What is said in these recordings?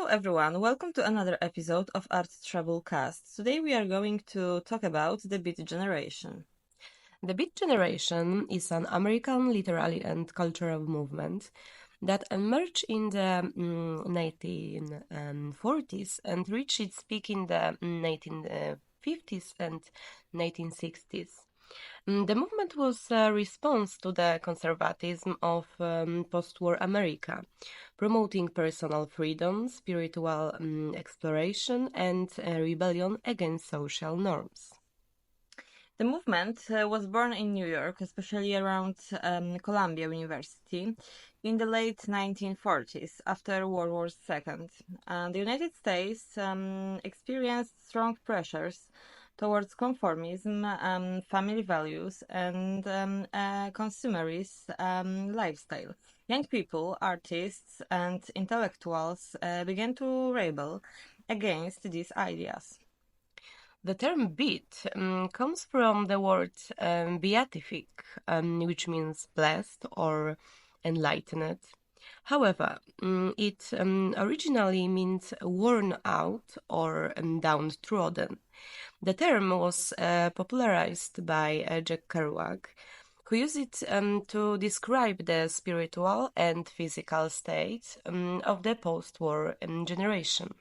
everyone, welcome to another episode of Art Trouble Cast. Today we are going to talk about the Beat Generation. The Beat Generation is an American literary and cultural movement that emerged in the 1940s and reached its peak in the 1950s and 1960s. The movement was a response to the conservatism of post-war America, promoting personal freedom, spiritual exploration, and rebellion against social norms. The movement was born in New York, especially around Columbia University, in the late 1940s after World War II. And the United States experienced strong pressures towards conformism, family values, and a consumerist lifestyle. Young people, artists, and intellectuals began to rebel against these ideas. The term beat comes from the word beatific, which means blessed or enlightened. However, it originally means worn out or downtrodden. The term was popularized by Jack Kerouac, who used it to describe the spiritual and physical state of the post-war generation.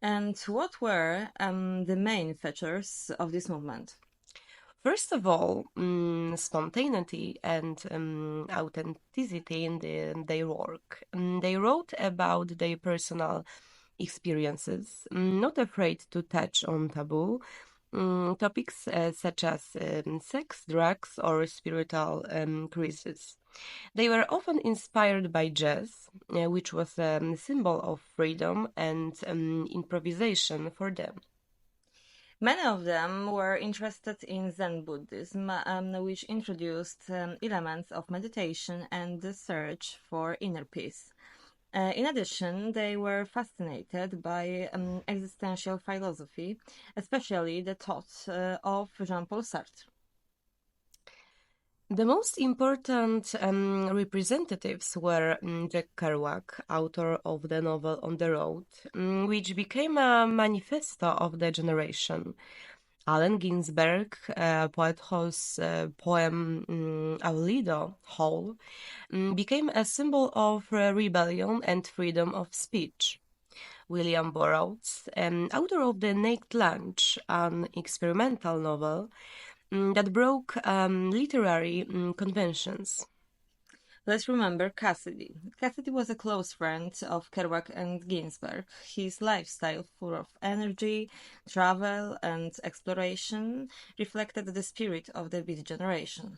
And what were the main features of this movement? First of all, spontaneity and authenticity in their work. They wrote about their personal experiences, not afraid to touch on taboo topics such as sex, drugs, or spiritual crises. They were often inspired by jazz, which was a symbol of freedom and improvisation for them. Many of them were interested in Zen Buddhism, which introduced elements of meditation and the search for inner peace. In addition, they were fascinated by existential philosophy, especially the thoughts of Jean Paul Sartre. The most important representatives were Jack Kerouac, author of the novel On the Road, which became a manifesto of the generation. Allen Ginsberg, poet whose poem Aulido, Hall, became a symbol of rebellion and freedom of speech. William Burroughs, author of The Naked Lunch, an experimental novel, that broke literary conventions. Let's remember Cassidy. Cassidy was a close friend of Kerouac and Ginsberg. His lifestyle, full of energy, travel, and exploration, reflected the spirit of the Beat Generation.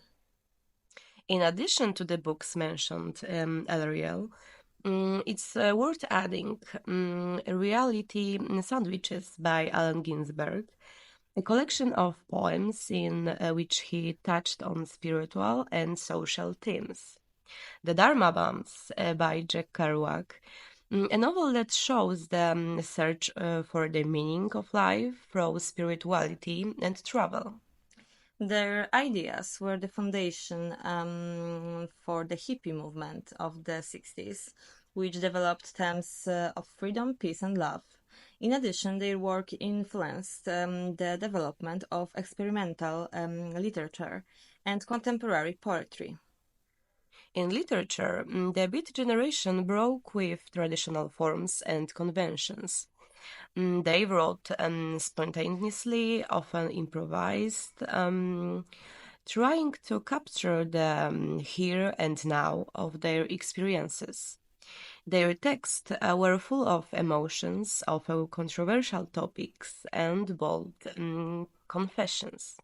In addition to the books mentioned earlier, it's worth adding Reality Sandwiches by Allen Ginsberg, a collection of poems in which he touched on spiritual and social themes. The Dharma Bums by Jack Kerouac, a novel that shows the search for the meaning of life through spirituality and travel. Their ideas were the foundation for the hippie movement of the 60s, which developed themes of freedom, peace, and love. In addition, their work influenced the development of experimental literature and contemporary poetry. In literature, the Beat generation broke with traditional forms and conventions. They wrote spontaneously, often improvised, trying to capture the here and now of their experiences. Their texts were full of emotions, of controversial topics, and bold confessions.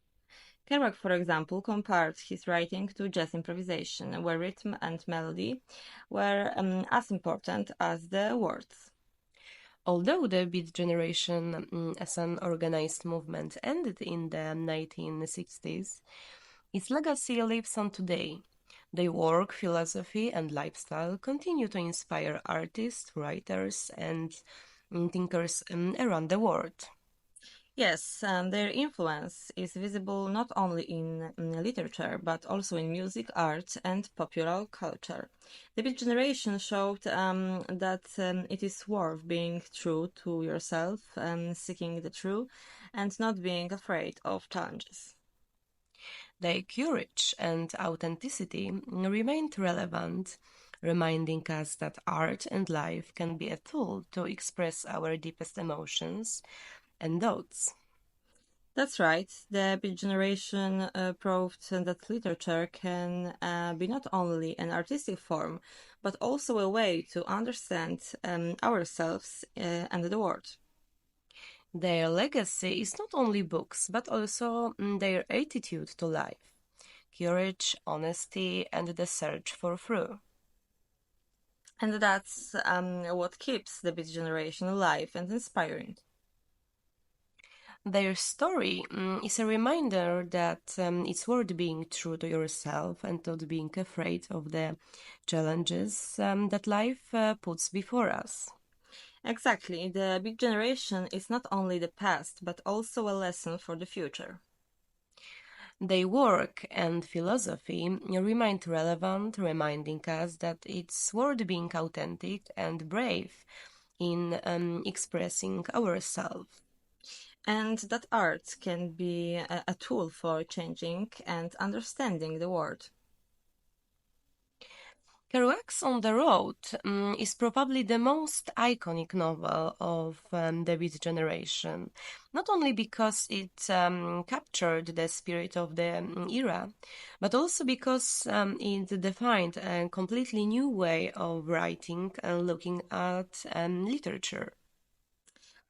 Kerouac, for example, compared his writing to jazz improvisation, where rhythm and melody were as important as the words. Although the Beat generation as an organized movement ended in the 1960s, its legacy lives on today. Their work, philosophy, and lifestyle continue to inspire artists, writers, and thinkers around the world. Yes, their influence is visible not only in literature, but also in music, art, and popular culture. The Beat Generation showed that it is worth being true to yourself, seeking the truth, and not being afraid of challenges. Their courage and authenticity remained relevant, reminding us that art and life can be a tool to express our deepest emotions and thoughts. That's right. The Beat Generation proved that literature can be not only an artistic form, but also a way to understand ourselves and the world. Their legacy is not only books, but also their attitude to life, courage, honesty, and the search for truth. And that's what keeps the Beat Generation alive and inspiring. Their story is a reminder that it's worth being true to yourself and not being afraid of the challenges that life puts before us. Exactly. The Beat Generation is not only the past, but also a lesson for the future. Their work and philosophy remain relevant, reminding us that it's worth being authentic and brave in expressing ourselves. And that art can be a tool for changing and understanding the world. Kerouac's On the Road is probably the most iconic novel of the Beat generation, not only because it captured the spirit of the era, but also because it defined a completely new way of writing and looking at literature.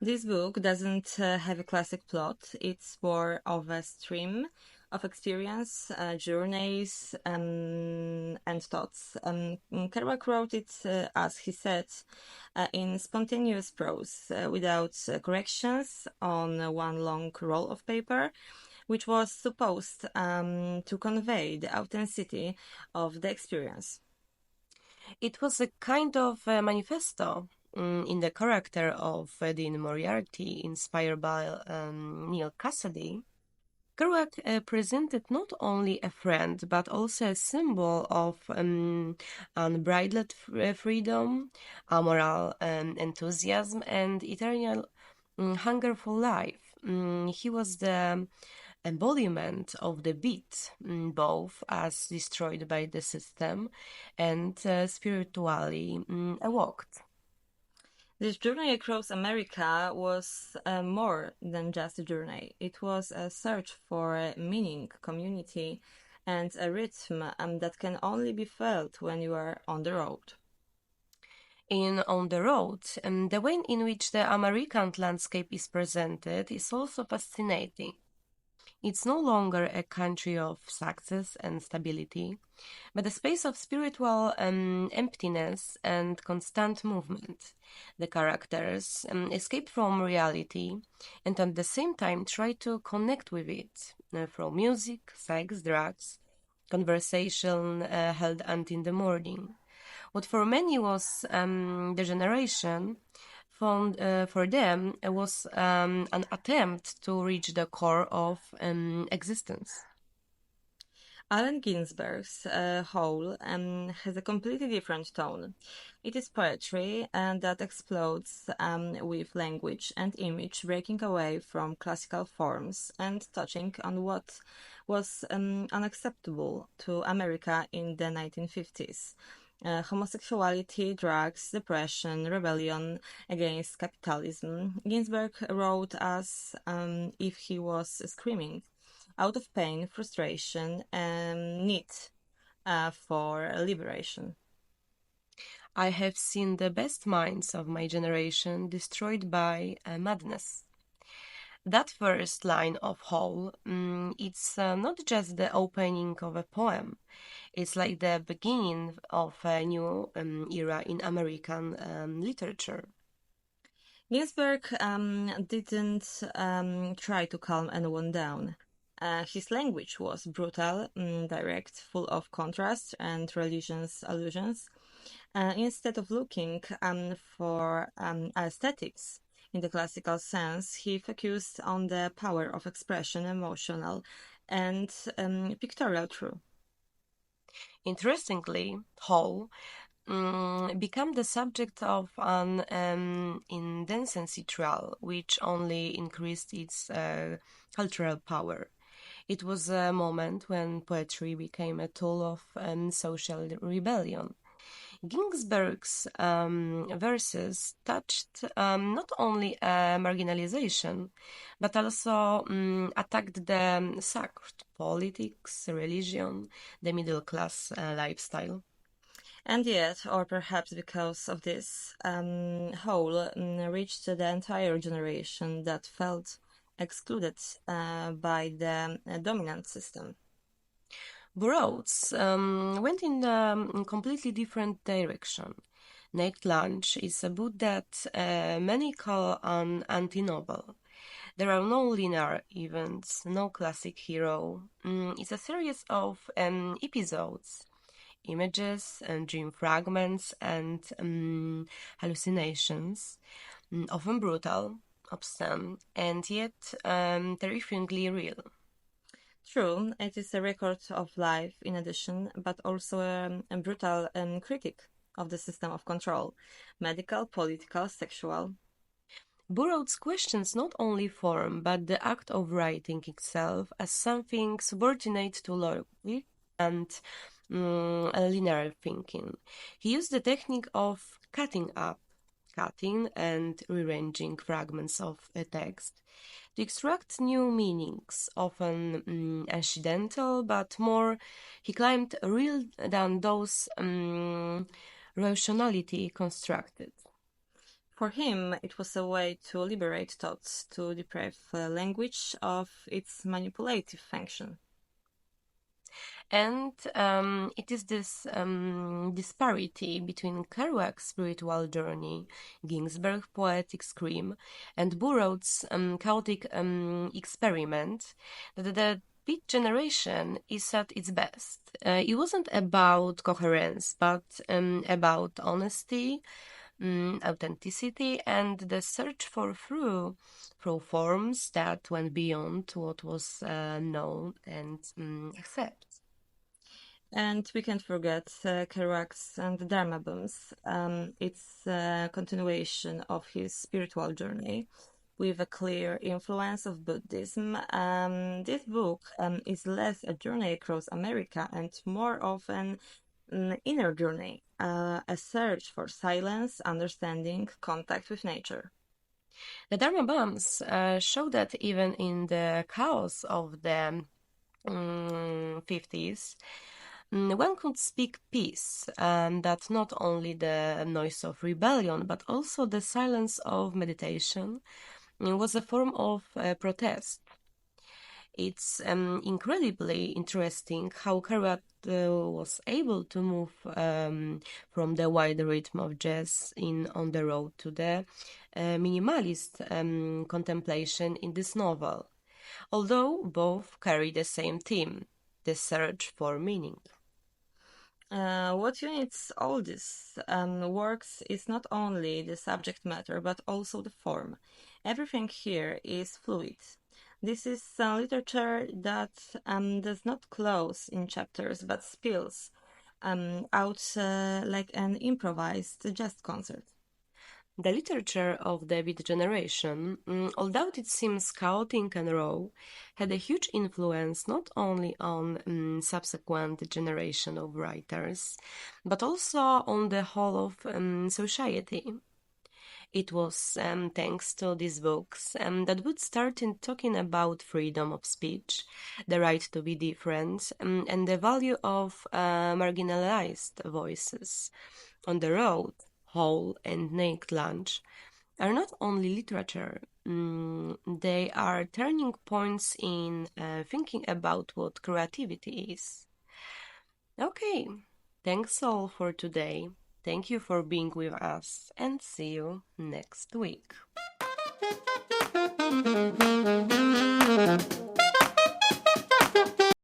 This book doesn't have a classic plot, it's more of a stream of experience, journeys, and thoughts. Kerouac wrote it, as he said, in spontaneous prose, without corrections on one long roll of paper, which was supposed to convey the authenticity of the experience. It was a kind of manifesto in the character of Dean Moriarty, inspired by Neil Cassidy. Kerouac presented not only a friend, but also a symbol of unbridled freedom, amoral enthusiasm, and eternal hunger for life. He was the embodiment of the beat, both as destroyed by the system and spiritually awoke. This journey across America was more than just a journey. It was a search for a meaning, community, and a rhythm that can only be felt when you are on the road. In On the Road, the way in which the American landscape is presented is also fascinating. It's no longer a country of success and stability, but a space of spiritual emptiness and constant movement. The characters escape from reality and at the same time try to connect with it through music, sex, drugs, conversation held until the morning. What for many was the generation, for them was an attempt to reach the core of existence. Allen Ginsberg's Howl has a completely different tone. It is poetry and that explodes with language and image, breaking away from classical forms and touching on what was unacceptable to America in the 1950s. Homosexuality, drugs, depression, rebellion against capitalism. Ginsberg wrote as if he was screaming out of pain, frustration, and need for liberation. I have seen the best minds of my generation destroyed by madness. That first line of Howl, it's not just the opening of a poem. It's like the beginning of a new era in American literature. Ginsberg didn't try to calm anyone down. His language was brutal, direct, full of contrast and religious allusions. Instead of looking for aesthetics, in the classical sense. He focused on the power of expression, emotional and pictorial through. Interestingly, Hall became the subject of an indecency trial, which only increased its cultural power. It was a moment when poetry became a tool of social rebellion. Ginsberg's verses touched not only marginalization, but also attacked the sacred, politics, religion, the middle class lifestyle. And yet, or perhaps because of this, whole reached the entire generation that felt excluded by the dominant system. Burroughs went in a completely different direction. Naked Lunch is a book that many call an anti-novel. There are no linear events, no classic hero. It's a series of episodes, images and dream fragments and hallucinations, often brutal, obscene, and yet terrifyingly real. True, it is a record of life in addition, but also a brutal critic of the system of control, medical, political, sexual. Burroughs questions not only form, but the act of writing itself as something subordinate to logic and linear thinking. He used the technique of cutting up, cutting and rearranging fragments of a text to extract new meanings, often accidental, but more, he claimed, real than those rationality constructed. For him, it was a way to liberate thoughts, to deprive language of its manipulative function. And it is this disparity between Kerouac's spiritual journey, Ginsberg's poetic scream, and Burroughs' chaotic experiment that the Beat Generation is at its best. It wasn't about coherence, but about honesty, authenticity, and the search for through forms that went beyond what was known and accepted. And we can't forget Kerouac's and the Dharma Bums. It's a continuation of his spiritual journey with a clear influence of Buddhism. This book is less a journey across America and more of an inner journey, a search for silence, understanding, contact with nature. The Dharma Bums show that even in the chaos of the 50s, one could speak peace, and that not only the noise of rebellion, but also the silence of meditation was a form of protest. It's incredibly interesting how Kerouac was able to move from the wide rhythm of jazz in On the Road to the minimalist contemplation in this novel, although both carry the same theme, the search for meaning. What unites all these works is not only the subject matter but also the form. Everything here is fluid. This is literature that does not close in chapters but spills out like an improvised jazz concert. The literature of the Beat Generation, although it seems chaotic and raw, had a huge influence not only on subsequent generation of writers, but also on the whole of society. It was thanks to these books that Wood started talking about freedom of speech, the right to be different, and the value of marginalized voices. On the Road, Whole, and Naked Lunch are not only literature, they are turning points in thinking about what creativity is. Okay, thanks all for today. Thank you for being with us and see you next week.